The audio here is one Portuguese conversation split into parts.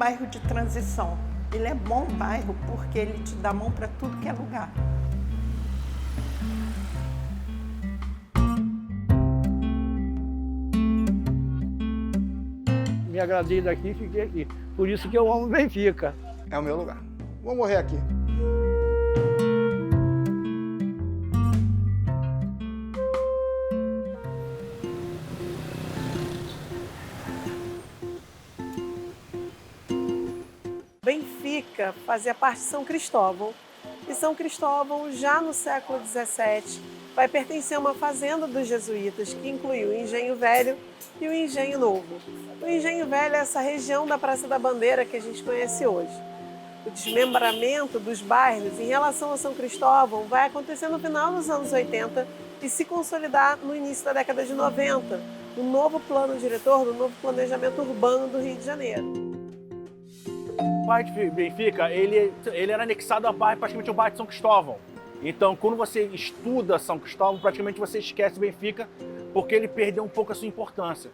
bairro de transição. Ele é bom bairro porque ele te dá mão para tudo que é lugar. Me agradei daqui e fiquei aqui. Por isso que eu amo Benfica. É o meu lugar. Vou morrer aqui. Benfica fazia parte de São Cristóvão. E São Cristóvão, já no século XVII, vai pertencer a uma fazenda dos jesuítas, que incluiu o Engenho Velho e o Engenho Novo. O Engenho Velho é essa região da Praça da Bandeira que a gente conhece hoje. O desmembramento dos bairros em relação a São Cristóvão vai acontecer no final dos anos 80 e se consolidar no início da década de 90, no novo plano diretor, no novo planejamento urbano do Rio de Janeiro. O bairro de Benfica, ele era anexado praticamente ao bairro de São Cristóvão. Então, quando você estuda São Cristóvão, praticamente você esquece Benfica, porque ele perdeu um pouco a sua importância.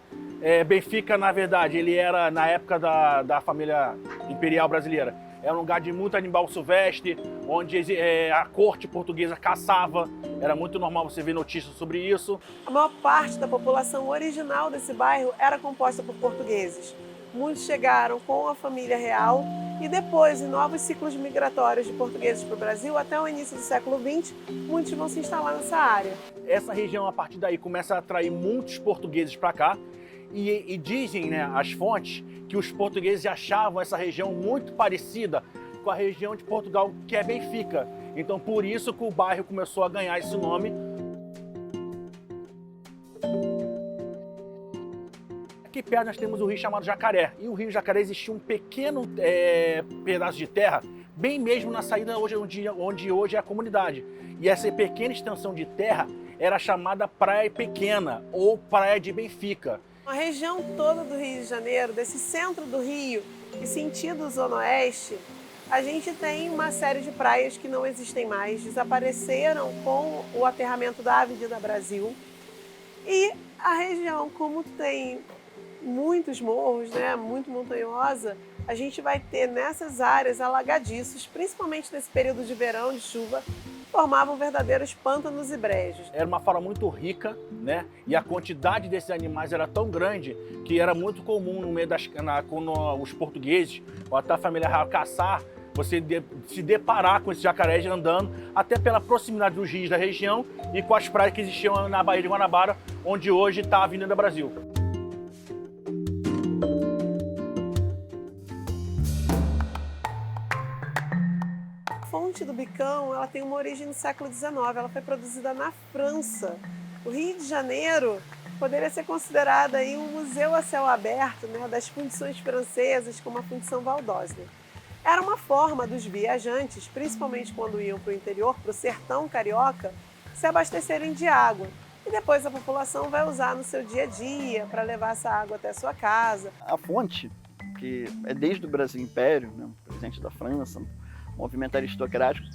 Benfica, na verdade, ele era, na época da família imperial brasileira, era um lugar de muito animal silvestre, onde a corte portuguesa caçava. Era muito normal você ver notícias sobre isso. A maior parte da população original desse bairro era composta por portugueses. Muitos chegaram com a família real e depois, em novos ciclos migratórios de portugueses para o Brasil, até o início do século XX, muitos vão se instalar nessa área. Essa região, a partir daí, começa a atrair muitos portugueses para cá e dizem, né, as fontes, que os portugueses achavam essa região muito parecida com a região de Portugal, que é Benfica. Então, por isso que o bairro começou a ganhar esse nome. Aqui perto nós temos o rio chamado Jacaré. E o rio Jacaré existia um pequeno pedaço de terra, bem mesmo na saída onde hoje é a comunidade. E essa pequena extensão de terra era chamada Praia Pequena ou Praia de Benfica. A região toda do Rio de Janeiro, desse centro do Rio e sentido Zona Oeste, a gente tem uma série de praias que não existem mais, desapareceram com o aterramento da Avenida Brasil. E a região, como tem muitos morros, né, muito montanhosa, a gente vai ter nessas áreas alagadiços, principalmente nesse período de verão, de chuva, formavam verdadeiros pântanos e brejos. Era uma fauna muito rica, né? E a quantidade desses animais era tão grande que era muito comum no meio quando os portugueses ou até a família real caçar, você se deparar com esses jacarés andando, até pela proximidade dos rios da região e com as praias que existiam na Baía de Guanabara, onde hoje está a Avenida Brasil. A fonte do Bicão, ela tem uma origem no século XIX, ela foi produzida na França. O Rio de Janeiro poderia ser considerado aí um museu a céu aberto, né, das fundições francesas, como a fundição Valdosner. Era uma forma dos viajantes, principalmente quando iam para o interior, para o sertão carioca, se abastecerem de água. E depois a população vai usar no seu dia a dia para levar essa água até a sua casa. A fonte, que é desde o Brasil Império, né, presidente da França, movimento aristocrático,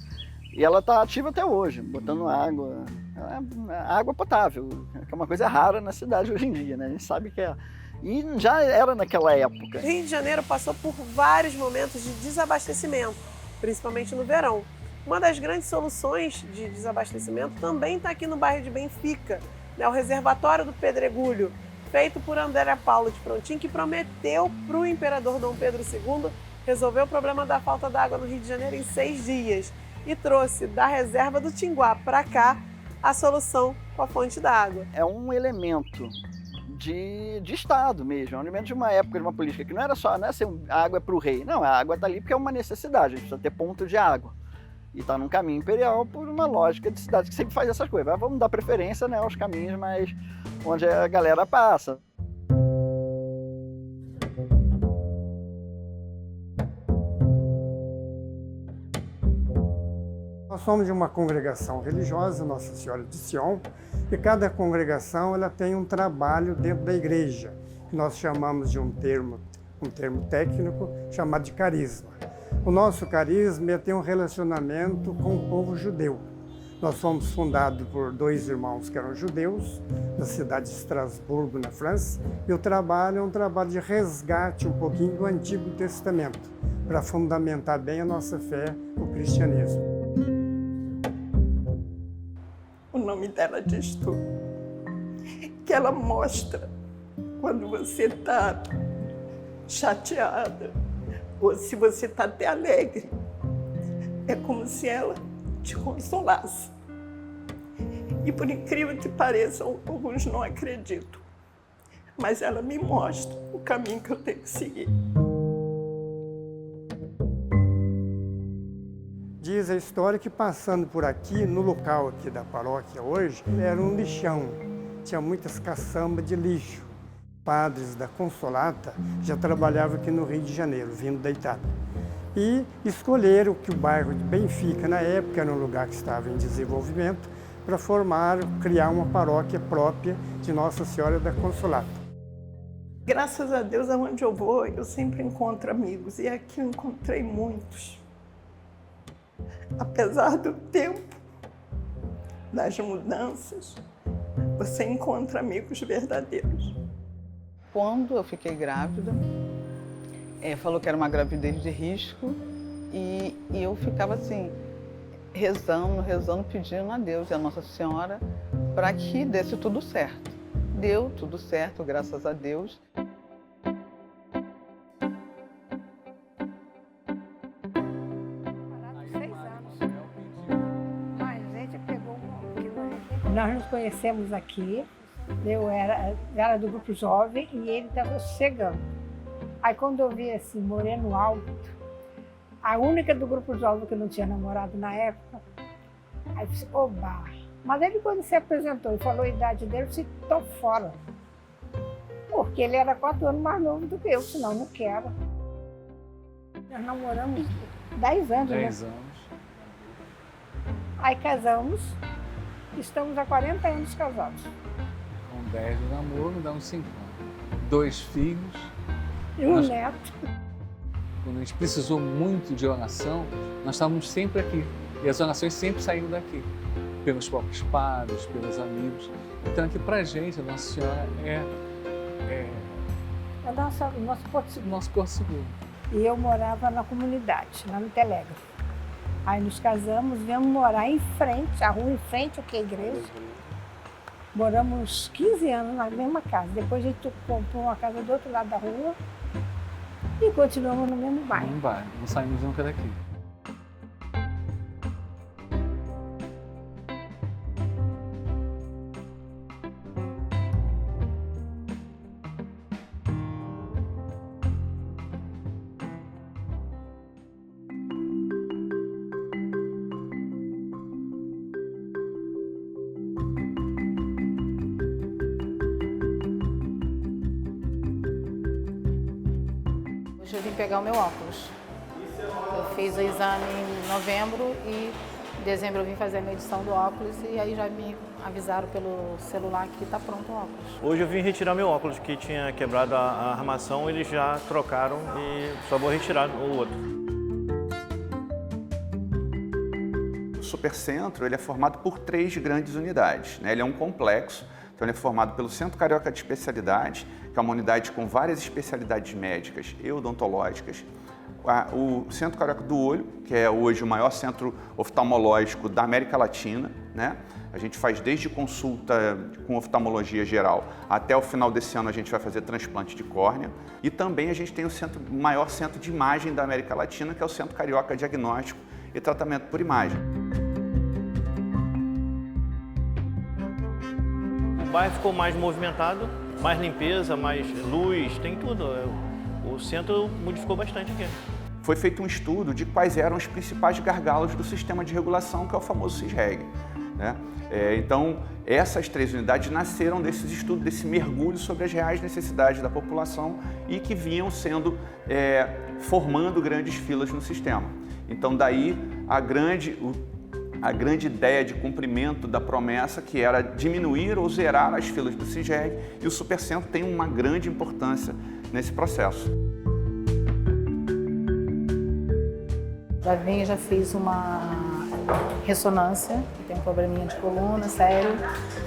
e ela está ativa até hoje, botando água potável, que é uma coisa rara na cidade hoje em dia, né? A gente sabe que é. E já era naquela época. O Rio de Janeiro passou por vários momentos de desabastecimento, principalmente no verão. Uma das grandes soluções de desabastecimento também está aqui no bairro de Benfica, né? O reservatório do Pedregulho, feito por André Paulo de Frontin, que prometeu para o imperador Dom Pedro II resolver o problema da falta d'água no Rio de Janeiro em 6 dias e trouxe da reserva do Tinguá para cá a solução com a fonte d'água. É um elemento de Estado mesmo, é um elemento de uma época, de uma política que não era só, né, a água é para o rei, não, a água está ali porque é uma necessidade, a gente precisa ter ponto de água. E está num caminho imperial por uma lógica de cidade que sempre faz essas coisas. Vamos dar preferência, né, aos caminhos mais onde a galera passa. Nós somos de uma congregação religiosa, Nossa Senhora de Sion, e cada congregação ela tem um trabalho dentro da igreja, que nós chamamos de um termo técnico chamado de carisma. O nosso carisma tem um relacionamento com o povo judeu. Nós fomos fundados por 2 irmãos que eram judeus, na cidade de Estrasburgo, na França, e o trabalho é um trabalho de resgate um pouquinho do Antigo Testamento, para fundamentar bem a nossa fé, o cristianismo. O nome dela diz tudo. Que ela mostra quando você está chateada ou se você está até alegre. É como se ela te consolasse. E por incrível que pareça, alguns não acreditam. Mas ela me mostra o caminho que eu tenho que seguir. Diz a história que passando por aqui, no local aqui da paróquia hoje, era um lixão. Tinha muitas caçambas de lixo. Padres da Consolata já trabalhavam aqui no Rio de Janeiro, vindo da Itália. E escolheram que o bairro de Benfica, na época, era um lugar que estava em desenvolvimento, para criar uma paróquia própria de Nossa Senhora da Consolata. Graças a Deus, aonde eu vou, eu sempre encontro amigos. E aqui eu encontrei muitos. Apesar do tempo, das mudanças, você encontra amigos verdadeiros. Quando eu fiquei grávida, falou que era uma gravidez de risco e eu ficava assim, rezando, pedindo a Deus e a Nossa Senhora para que desse tudo certo. Deu tudo certo, graças a Deus. Nós nos conhecemos aqui, eu era do grupo jovem e ele estava chegando. Aí quando eu vi esse moreno alto, a única do grupo jovem que não tinha namorado na época, aí eu disse, oba! Mas ele quando se apresentou e falou a idade dele, eu disse, tô fora. Porque ele era 4 anos mais novo do que eu, senão não quero. Nós namoramos 10 anos, 10 né? anos. Aí casamos, estamos há 40 anos casados. Com 10 de namoro, dá uns 5 anos. 2 filhos. E um neto. Quando a gente precisou muito de oração, nós estávamos sempre aqui. E as orações sempre saíram daqui. Pelos próprios padres, pelos amigos. Então aqui pra gente, a Nossa Senhora é o nosso porto seguro. Nosso porto seguro. E eu morava na comunidade, lá no Telégrafo. Aí nos casamos, viemos morar em frente, a rua em frente, que é a igreja. Moramos 15 anos na mesma casa. Depois a gente comprou uma casa do outro lado da rua e continuamos no mesmo bairro. No mesmo bairro, não saímos nunca daqui. Hoje eu vim pegar o meu óculos. Eu fiz o exame em novembro e em dezembro eu vim fazer a medição do óculos e aí já me avisaram pelo celular que está pronto o óculos. Hoje eu vim retirar meu óculos, que tinha quebrado a armação, eles já trocaram e só vou retirar o outro. O Supercentro ele é formado por 3 grandes unidades, né? Ele é um complexo. Então ele é formado pelo Centro Carioca de Especialidade, que é uma unidade com várias especialidades médicas e odontológicas. O Centro Carioca do Olho, que é hoje o maior centro oftalmológico da América Latina, né? A gente faz desde consulta com oftalmologia geral até o final desse ano a gente vai fazer transplante de córnea. E também a gente tem o maior centro de imagem da América Latina, que é o Centro Carioca Diagnóstico e Tratamento por Imagem. O bairro ficou mais movimentado, mais limpeza, mais luz, tem tudo. O centro modificou bastante aqui. Foi feito um estudo de quais eram os principais gargalos do sistema de regulação, que é o famoso CISREG, né? Então, essas 3 unidades nasceram desses estudos, desse mergulho sobre as reais necessidades da população e que vinham sendo, formando grandes filas no sistema. Então, daí a grande ideia de cumprimento da promessa, que era diminuir ou zerar as filas do CISREG, e o Supercentro tem uma grande importância nesse processo. Já fiz uma ressonância, tem um probleminha de coluna sério,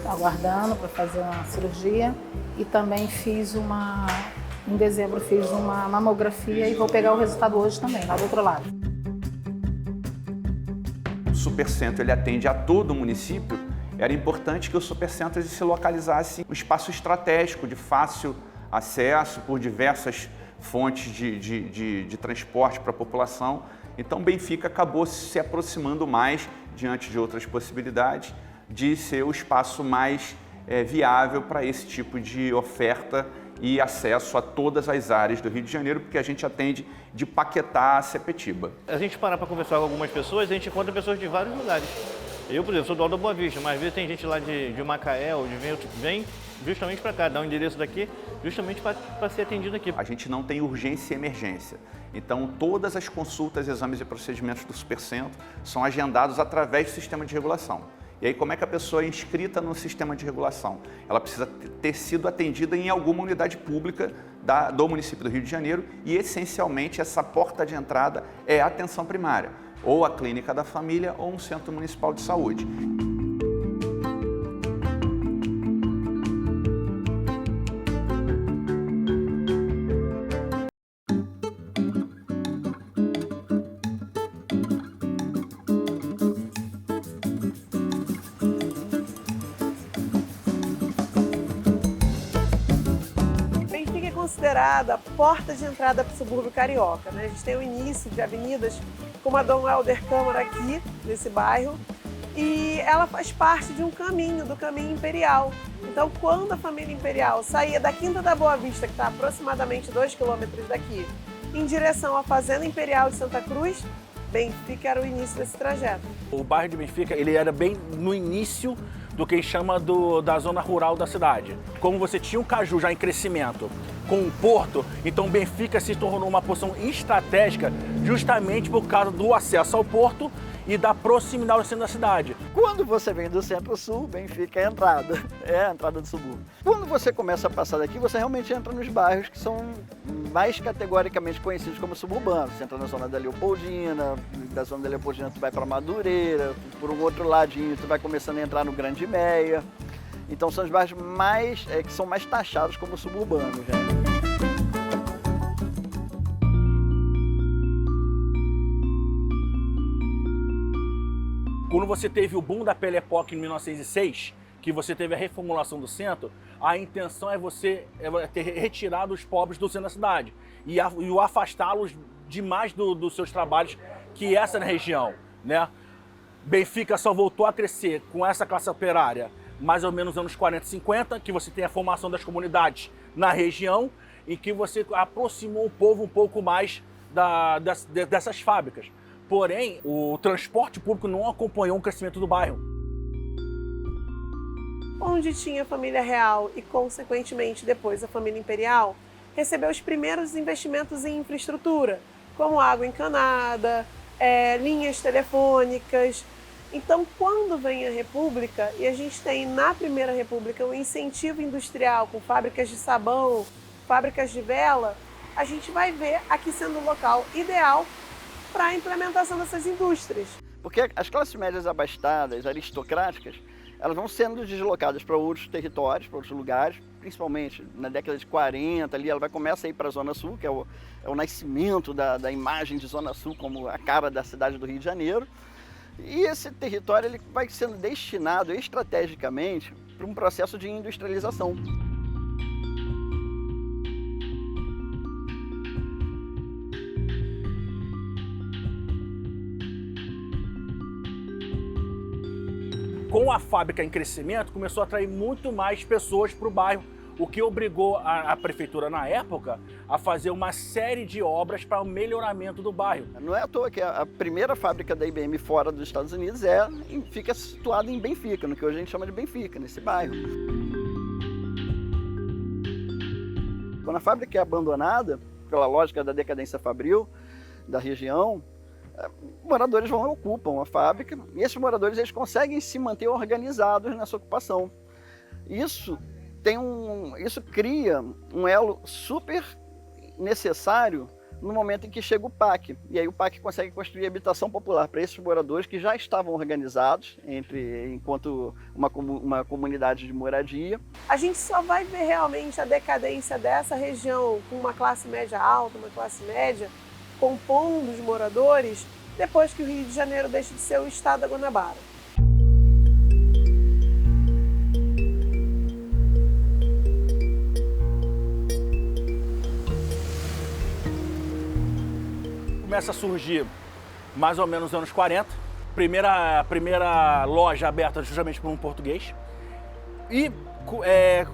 aguardando para fazer uma cirurgia. E também em dezembro fiz uma mamografia e vou pegar o resultado hoje também, lá do outro lado. O Supercentro ele atende a todo o município. Era importante que o Supercentro se localizasse em um espaço estratégico de fácil acesso por diversas fontes de transporte para a população. Então, Benfica acabou se aproximando mais, diante de outras possibilidades, de ser o espaço mais viável para esse tipo de oferta e acesso a todas as áreas do Rio de Janeiro, porque a gente atende de Paquetá a Sepetiba. A gente parar para conversar com algumas pessoas, a gente encontra pessoas de vários lugares. Eu, por exemplo, sou do Alto da Boa Vista, mas às vezes tem gente lá de Macaé ou vem justamente para cá, dá um endereço daqui, justamente para ser atendido aqui. A gente não tem urgência e emergência. Então, todas as consultas, exames e procedimentos do Supercentro são agendados através do sistema de regulação. E aí, como é que a pessoa é inscrita no sistema de regulação? Ela precisa ter sido atendida em alguma unidade pública do município do Rio de Janeiro e, essencialmente, essa porta de entrada é a atenção primária, ou a clínica da família ou um centro municipal de saúde. Considerada a porta de entrada para o subúrbio carioca, né? A gente tem o início de avenidas como a Dom Helder Câmara aqui, nesse bairro, e ela faz parte de um caminho, do caminho imperial. Então, quando a família imperial saía da Quinta da Boa Vista, que está aproximadamente 2 quilômetros daqui, em direção à Fazenda Imperial de Santa Cruz, Benfica era o início desse trajeto. O bairro de Benfica, ele era bem no início do que chama da zona rural da cidade. Como você tinha o Caju já em crescimento com o porto, então Benfica se tornou uma posição estratégica justamente por causa do acesso ao porto e da proximidade ao centro da cidade. Quando você vem do centro-sul, Benfica é a entrada do subúrbio. Quando você começa a passar daqui, você realmente entra nos bairros que são mais categoricamente conhecidos como suburbanos. Você entra na zona da Leopoldina, da zona da Leopoldina tu vai para Madureira, por um outro ladinho tu vai começando a entrar no Grande Meia. Então são os bairros que são mais taxados como suburbanos. Né? Quando você teve o boom da Belle Époque em 1906, que você teve a reformulação do centro, a intenção é você ter retirado os pobres do centro da cidade e o afastá-los demais dos seus trabalhos, que essa na região, né? Benfica só voltou a crescer com essa classe operária mais ou menos nos anos 40 e 50, que você tem a formação das comunidades na região e que você aproximou o povo um pouco mais dessas fábricas. Porém, o transporte público não acompanhou o crescimento do bairro. Onde tinha a família real e, consequentemente, depois a família imperial, recebeu os primeiros investimentos em infraestrutura, como água encanada, linhas telefônicas. Então, quando vem a República, e a gente tem na Primeira República um incentivo industrial com fábricas de sabão, fábricas de vela, a gente vai ver aqui sendo o local ideal para a implementação dessas indústrias. Porque as classes médias abastadas, aristocráticas, elas vão sendo deslocadas para outros territórios, para outros lugares, principalmente na década de 40, ali ela começa a ir para a Zona Sul, que é o nascimento da imagem de Zona Sul como a cara da cidade do Rio de Janeiro. E esse território ele vai sendo destinado estrategicamente para um processo de industrialização. Com a fábrica em crescimento, começou a atrair muito mais pessoas para o bairro, o que obrigou a prefeitura, na época, a fazer uma série de obras para o melhoramento do bairro. Não é à toa que a primeira fábrica da IBM fora dos Estados Unidos fica situada em Benfica, no que hoje a gente chama de Benfica, nesse bairro. Quando a fábrica é abandonada, pela lógica da decadência fabril da região, moradores vão e ocupam a fábrica e esses moradores eles conseguem se manter organizados nessa ocupação. Isso cria um elo super necessário no momento em que chega o PAC. E aí o PAC consegue construir habitação popular para esses moradores que já estavam organizados enquanto uma comunidade de moradia. A gente só vai ver realmente a decadência dessa região com uma classe média alta, uma classe média, compondo os moradores, depois que o Rio de Janeiro deixa de ser o estado da Guanabara. Começa a surgir mais ou menos nos anos 40, primeira loja aberta justamente por um português. E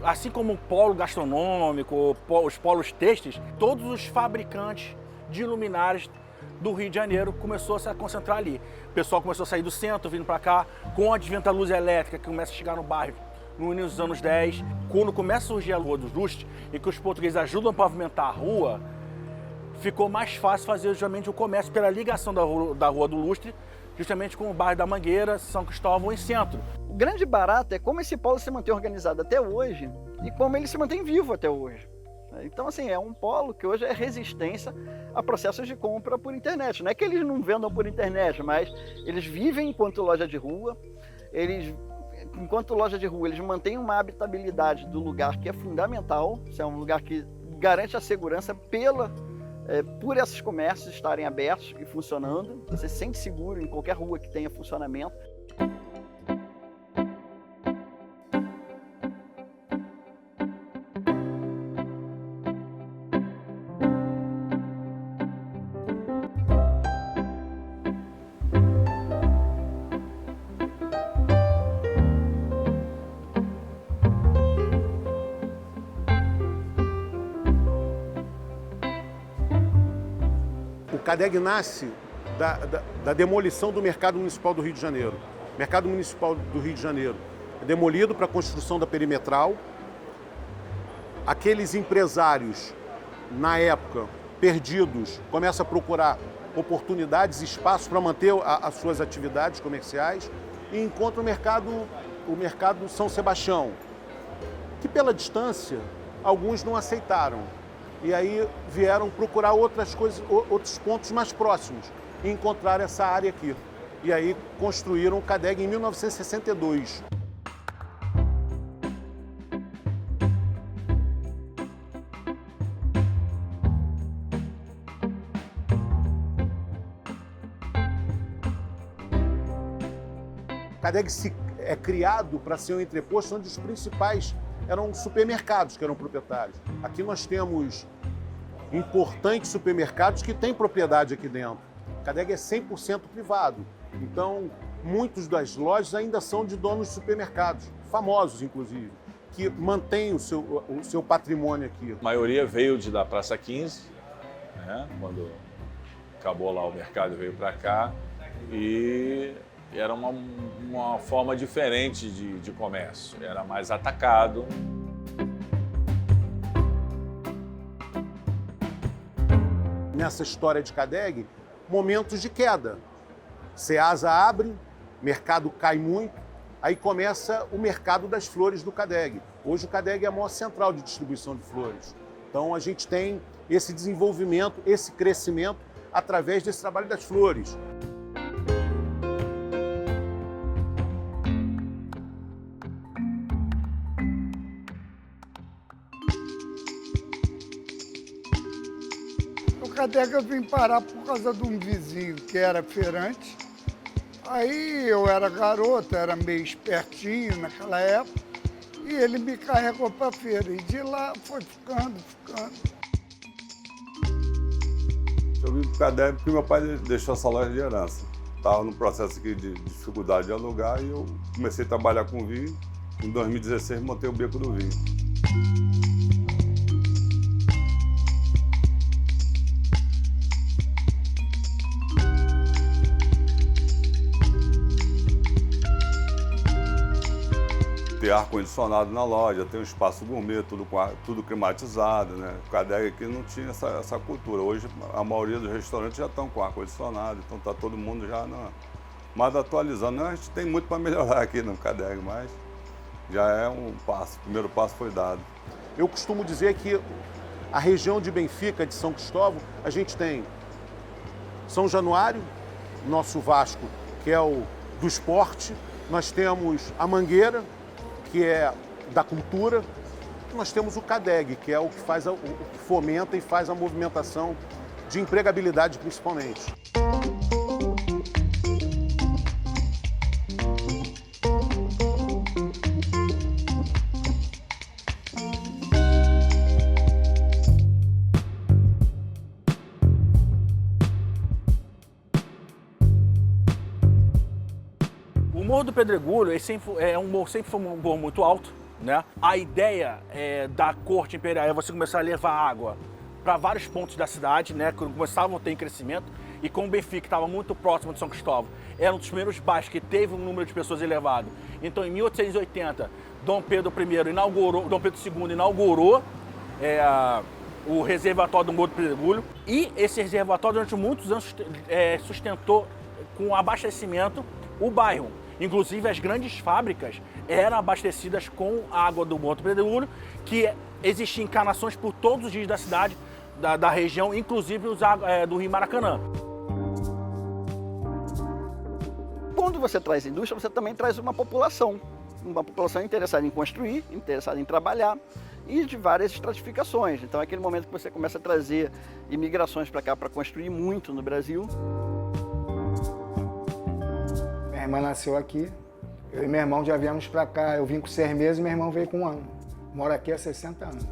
assim como o polo gastronômico, os polos têxteis, todos os fabricantes de luminárias do Rio de Janeiro começou a se concentrar ali. O pessoal começou a sair do centro, vindo para cá, com o advento da luz elétrica, que começa a chegar no bairro no início dos anos 10. Quando começa a surgir a Rua dos Lustres, e que os portugueses ajudam a pavimentar a rua, ficou mais fácil fazer justamente o comércio pela ligação da Rua do Lustre, justamente com o bairro da Mangueira, São Cristóvão e Centro. O grande barato é como esse polo se mantém organizado até hoje e como ele se mantém vivo até hoje. Então, assim, é um polo que hoje é resistência a processos de compra por internet. Não é que eles não vendam por internet, mas eles vivem enquanto loja de rua, enquanto loja de rua, eles mantêm uma habitabilidade do lugar que é fundamental, é um lugar que garante a segurança por esses comércios estarem abertos e funcionando. Você se sente seguro em qualquer rua que tenha funcionamento. O CADEG nasce da demolição do Mercado Municipal do Rio de Janeiro. O Mercado Municipal do Rio de Janeiro é demolido para a construção da perimetral. Aqueles empresários, na época, perdidos, começam a procurar oportunidades, espaços para manter as suas atividades comerciais e encontram o mercado São Sebastião, que pela distância, alguns não aceitaram. E aí vieram procurar outras coisas, outros pontos mais próximos e encontraram essa área aqui. E aí construíram o CADEG em 1962. O CADEG é criado para ser um entreposto onde os principais eram supermercados que eram proprietários. Aqui nós temos importantes supermercados que têm propriedade aqui dentro. O CADEG é 100% privado. Então, muitas das lojas ainda são de donos de supermercados, famosos inclusive, que mantêm o seu patrimônio aqui. A maioria veio da Praça 15, né? Quando acabou lá o mercado, veio para cá, e era uma forma diferente de comércio, era mais atacado. Nessa história de CADEG, momentos de queda. Ceasa abre, mercado cai muito, aí começa o mercado das flores do CADEG. Hoje o CADEG é a maior central de distribuição de flores. Então a gente tem esse desenvolvimento, esse crescimento através desse trabalho das flores. O CADEG eu vim parar por causa de um vizinho que era feirante. Aí eu era garoto, era meio espertinho naquela época, e ele me carregou para a feira. E de lá foi ficando. Eu vim para o CADEG porque meu pai deixou essa loja de herança. Estava no processo aqui de dificuldade de alugar e eu comecei a trabalhar com vinho. Em 2016 montei o Beco do Vinho. Ter ar-condicionado na loja, tem um espaço gourmet, tudo climatizado, né? O CADEG aqui não tinha essa cultura. Hoje a maioria dos restaurantes já estão com ar-condicionado, então está todo mundo já mais atualizando. A gente tem muito para melhorar aqui no CADEG, mas já é um passo. O primeiro passo foi dado. Eu costumo dizer que A região de Benfica, de São Cristóvão, a gente tem São Januário, nosso Vasco, que é o do esporte. Nós temos a Mangueira, que é da cultura. Nós temos o CADEG, que é o que faz o que fomenta e faz a movimentação de empregabilidade, principalmente. O Morro do Pedregulho sempre foi um morro muito alto, né? A ideia da corte imperial é você começar a levar água para vários pontos da cidade, né? Que começavam a ter crescimento. E como o Benfica estava muito próximo de São Cristóvão, era um dos primeiros bairros que teve um número de pessoas elevado. Então, em 1880, Dom Pedro II inaugurou o reservatório do Morro do Pedregulho. E esse reservatório, durante muitos anos, sustentou com abastecimento o bairro. Inclusive, as grandes fábricas eram abastecidas com água do Morro do Pedregulho, que existiam encarnações por todos os rios da cidade, da região, inclusive do Rio Maracanã. Quando você traz indústria, você também traz uma população interessada em construir, interessada em trabalhar e de várias estratificações. Então é aquele momento que você começa a trazer imigrações para cá para construir muito no Brasil. Minha irmã nasceu aqui, eu e meu irmão já viemos para cá. Eu vim com 6 meses e meu irmão veio com 1 ano. Moro aqui há 60 anos.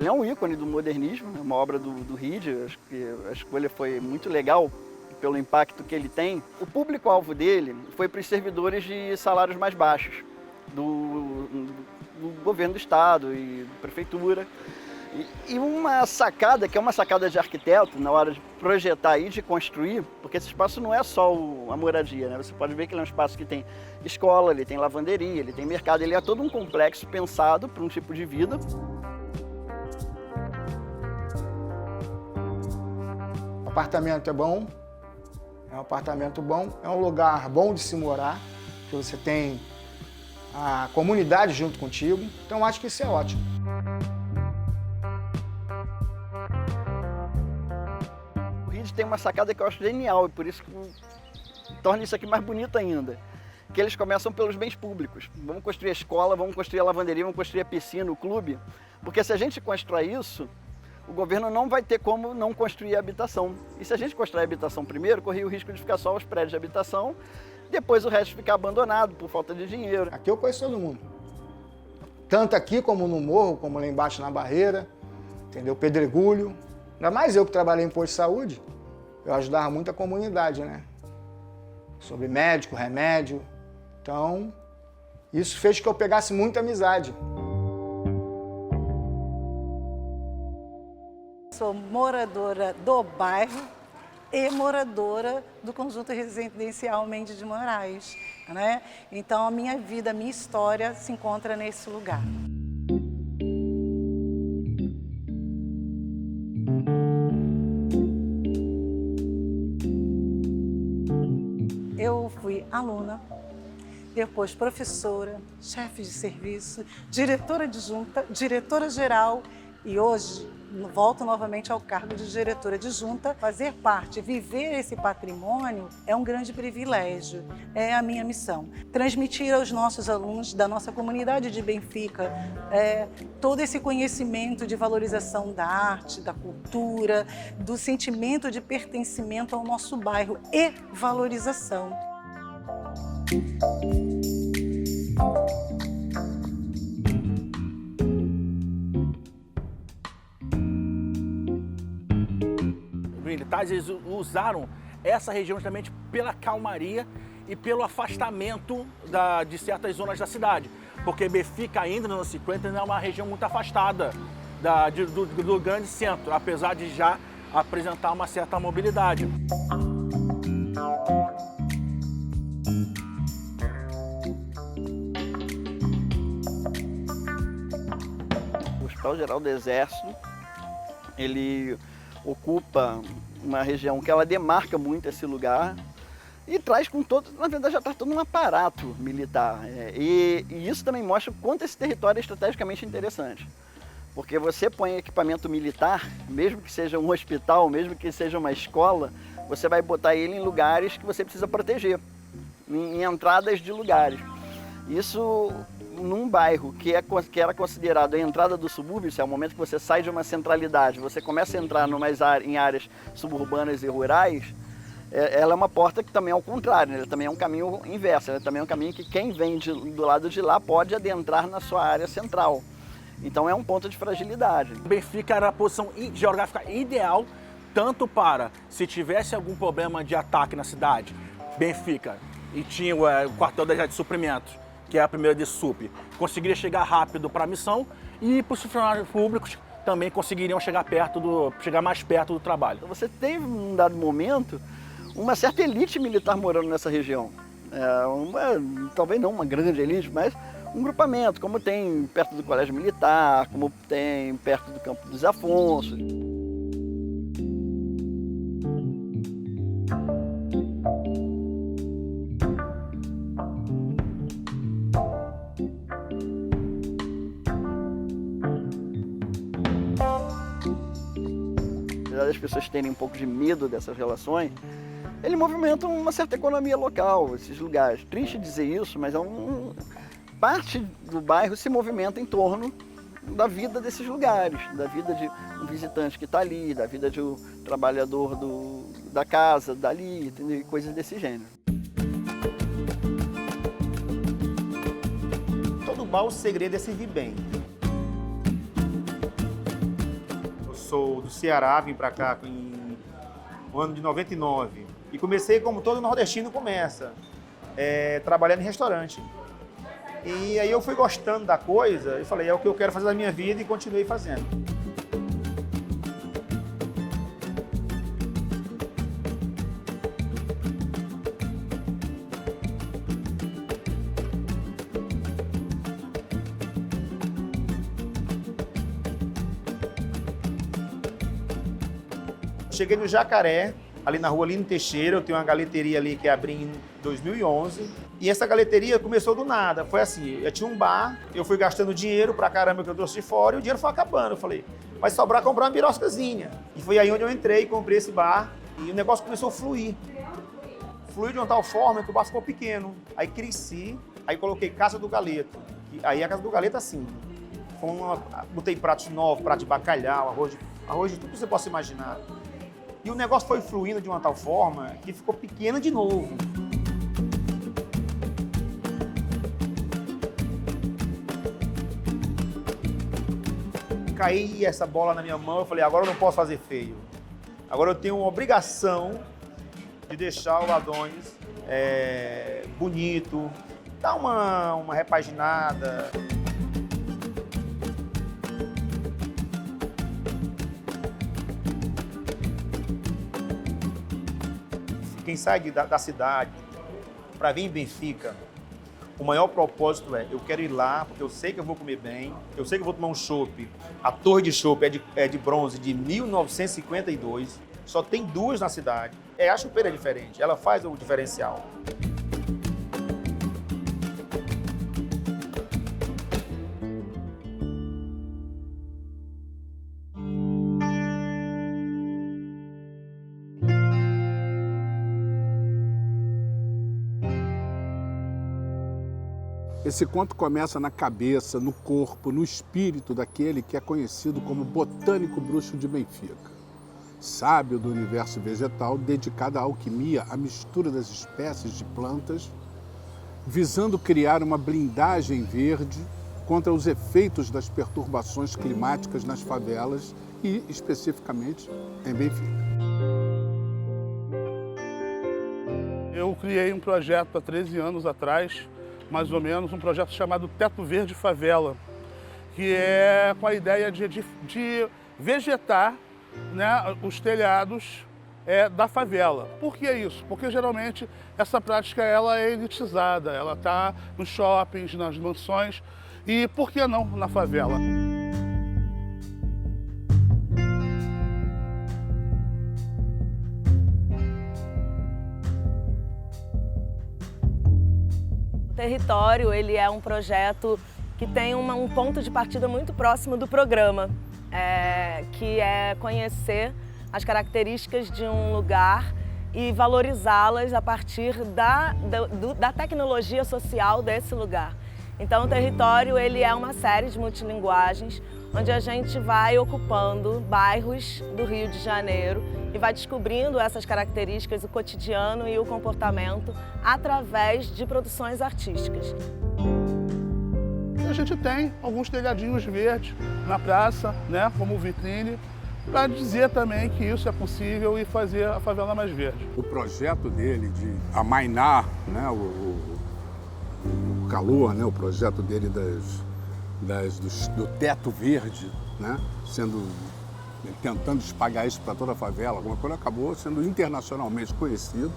É um ícone do modernismo, é uma obra do Reed. Acho que a escolha foi muito legal pelo impacto que ele tem. O público-alvo dele foi para os servidores de salários mais baixos do governo do estado e da prefeitura. E uma sacada, que é uma sacada de arquiteto, na hora de projetar e de construir, porque esse espaço não é só a moradia, né? Você pode ver que ele é um espaço que tem escola, ele tem lavanderia, ele tem mercado, ele é todo um complexo pensado para um tipo de vida. O apartamento é bom, é um apartamento bom, é um lugar bom de se morar, que você tem a comunidade junto contigo, então eu acho que isso é ótimo. O Reed tem uma sacada que eu acho genial e por isso que torna isso aqui mais bonito ainda. Que eles começam pelos bens públicos. Vamos construir a escola, vamos construir a lavanderia, vamos construir a piscina, o clube. Porque se a gente constrói isso, o governo não vai ter como não construir a habitação. E se a gente constrói a habitação primeiro, corria o risco de ficar só os prédios de habitação, depois o resto ficar abandonado por falta de dinheiro. Aqui eu conheço todo mundo. Tanto aqui como no morro, como lá embaixo na Barreira, entendeu? Pedregulho. Ainda mais eu que trabalhei em posto de saúde, eu ajudava muito a comunidade, né? Sobre médico, remédio. Então, isso fez que eu pegasse muita amizade. Sou moradora do bairro e moradora do conjunto residencial Mendes de Moraes, né? Então a minha vida, a minha história se encontra nesse lugar. Eu fui aluna, depois professora, chefe de serviço, diretora adjunta, diretora-geral e hoje volto novamente ao cargo de diretora adjunta. Fazer parte, viver esse patrimônio é um grande privilégio, é a minha missão. Transmitir aos nossos alunos da nossa comunidade de Benfica todo esse conhecimento de valorização da arte, da cultura, do sentimento de pertencimento ao nosso bairro e valorização. Militares, eles usaram essa região justamente pela calmaria e pelo afastamento de certas zonas da cidade, porque Benfica ainda nos anos 50 não é uma região muito afastada do grande centro, apesar de já apresentar uma certa mobilidade. O Hospital Geral do Exército, ele ocupa uma região que ela demarca muito esse lugar e traz com todo, na verdade já traz todo um aparato militar. E isso também mostra o quanto esse território é estrategicamente interessante. Porque você põe equipamento militar, mesmo que seja um hospital, mesmo que seja uma escola, você vai botar ele em lugares que você precisa proteger, em entradas de lugares. Isso num bairro que era considerado a entrada do subúrbio, isso é o momento que você sai de uma centralidade, você começa a entrar em áreas suburbanas e rurais, ela é uma porta que também é ao contrário, né? Ela também é um caminho inverso, ela também é um caminho que quem vem do lado de lá pode adentrar na sua área central. Então é um ponto de fragilidade. O Benfica era a posição geográfica ideal, tanto para, se tivesse algum problema de ataque na cidade, Benfica, e tinha o quartel de suprimentos, que é a primeira de SUP, conseguiria chegar rápido para a missão, e para os funcionários públicos também conseguiriam chegar mais perto do trabalho. Você teve, num dado momento, uma certa elite militar morando nessa região. Talvez não uma grande elite, mas um grupamento, como tem perto do Colégio Militar, como tem perto do Campo dos Afonsos. Apesar das pessoas terem um pouco de medo dessas relações, ele movimenta uma certa economia local, esses lugares. Triste dizer isso, mas parte do bairro se movimenta em torno da vida desses lugares, da vida de um visitante que está ali, da vida de um trabalhador da casa dali, entendeu? Coisas desse gênero. Todo bar, o segredo é servir bem. Eu sou do Ceará, vim para cá no ano de 99 e comecei como todo nordestino começa, trabalhando em restaurante. E aí eu fui gostando da coisa e falei, é o que eu quero fazer da minha vida, e continuei fazendo. Cheguei no Jacaré, ali na rua Lino Teixeira, eu tenho uma galeteria ali que abri em 2011. E essa galeteria começou do nada, foi assim, eu tinha um bar, eu fui gastando dinheiro pra caramba que eu trouxe de fora e o dinheiro foi acabando. Eu falei, vai sobrar comprar uma biroscazinha. E foi aí onde eu entrei, comprei esse bar e o negócio começou a fluir. Fluiu de uma tal forma que o bar ficou pequeno. Aí cresci, aí coloquei Casa do Galeto. Aí a Casa do Galeto assim, botei pratos novos, prato de bacalhau, arroz de tudo que você possa imaginar. E o negócio foi fluindo de uma tal forma que ficou pequeno de novo. Caí essa bola na minha mão, eu falei, agora eu não posso fazer feio. Agora eu tenho uma obrigação de deixar o Adonis bonito, dar uma repaginada. Quem sai da cidade para vir em Benfica, o maior propósito eu quero ir lá, porque eu sei que eu vou comer bem, eu sei que eu vou tomar um chopp. A torre de chopp é de bronze de 1952, só tem 2 na cidade. A chopeira é diferente, ela faz o diferencial. Esse conto começa na cabeça, no corpo, no espírito daquele que é conhecido como botânico bruxo de Benfica. Sábio do universo vegetal, dedicado à alquimia, à mistura das espécies de plantas, visando criar uma blindagem verde contra os efeitos das perturbações climáticas nas favelas e, especificamente, em Benfica. Eu criei um projeto há 13 anos atrás, mais ou menos, um projeto chamado Teto Verde Favela, que é com a ideia de vegetar, né, os telhados da favela. Por que isso? Porque geralmente essa prática ela é elitizada, ela está nos shoppings, nas mansões, e por que não na favela? O território ele é um projeto que tem um ponto de partida muito próximo do programa, que é conhecer as características de um lugar e valorizá-las a partir da tecnologia social desse lugar. Então o território ele é uma série de multilinguagens, onde a gente vai ocupando bairros do Rio de Janeiro e vai descobrindo essas características, o cotidiano e o comportamento através de produções artísticas. A gente tem alguns telhadinhos verdes na praça, né, como vitrine, para dizer também que isso é possível e fazer a favela mais verde. O projeto dele de amainar, né, o calor, né, o projeto dele do teto verde, né, tentando espalhar isso para toda a favela, alguma coisa, acabou sendo internacionalmente conhecido.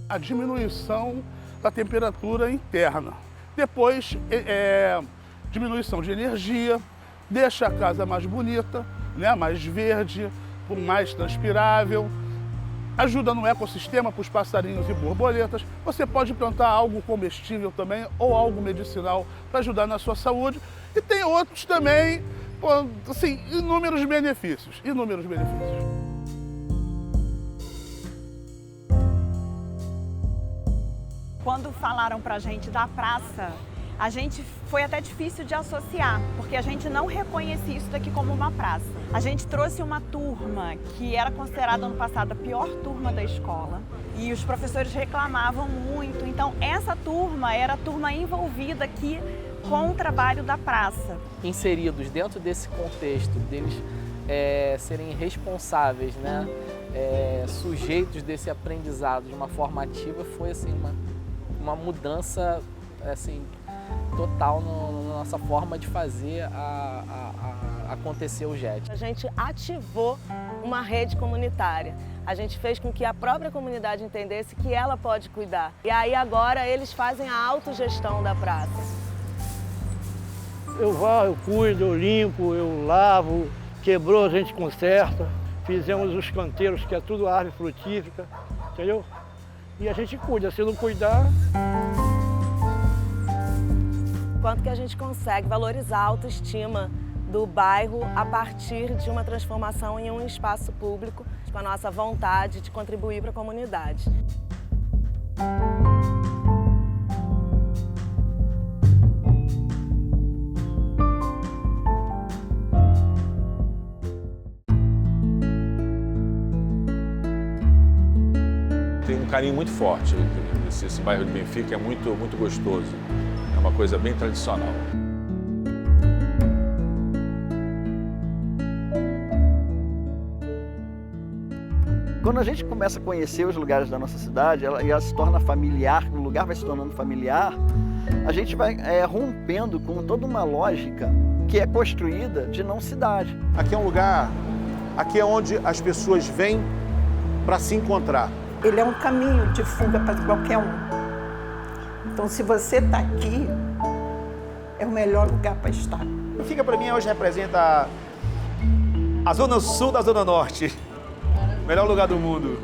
A diminuição da temperatura interna. Depois, diminuição de energia, deixa a casa mais bonita, né, mais verde, mais transpirável, ajuda no ecossistema para os passarinhos e borboletas. Você pode plantar algo comestível também ou algo medicinal para ajudar na sua saúde. E tem outros também, assim, inúmeros benefícios, inúmeros benefícios. Quando falaram pra gente da praça, a gente foi até difícil de associar, porque a gente não reconhecia isso daqui como uma praça. A gente trouxe uma turma que era considerada no passado a pior turma da escola e os professores reclamavam muito. Então essa turma era a turma envolvida aqui com o trabalho da praça. Inseridos dentro desse contexto deles serem responsáveis, né, sujeitos desse aprendizado de uma forma ativa, foi assim uma mudança assim total na nossa forma de fazer acontecer o JET. A gente ativou uma rede comunitária. A gente fez com que a própria comunidade entendesse que ela pode cuidar. E aí agora eles fazem a autogestão da praça. Eu varro, eu cuido, eu limpo, eu lavo, quebrou a gente conserta, fizemos os canteiros, que é tudo árvore frutífica, entendeu? E a gente cuida, se não cuidar... Quanto que a gente consegue valorizar a autoestima do bairro a partir de uma transformação em um espaço público, com a nossa vontade de contribuir para a comunidade. Tem um carinho muito forte. Esse bairro de Benfica é muito gostoso. É uma coisa bem tradicional. Quando a gente começa a conhecer os lugares da nossa cidade, ela se torna familiar, o lugar vai se tornando familiar, a gente vai rompendo com toda uma lógica que é construída de não cidade. Aqui é um lugar, aqui é onde as pessoas vêm para se encontrar. Ele é um caminho de fuga para qualquer um. Então, se você está aqui, é o melhor lugar para estar. Benfica, para mim, hoje representa a zona sul da zona norte. Melhor lugar do mundo.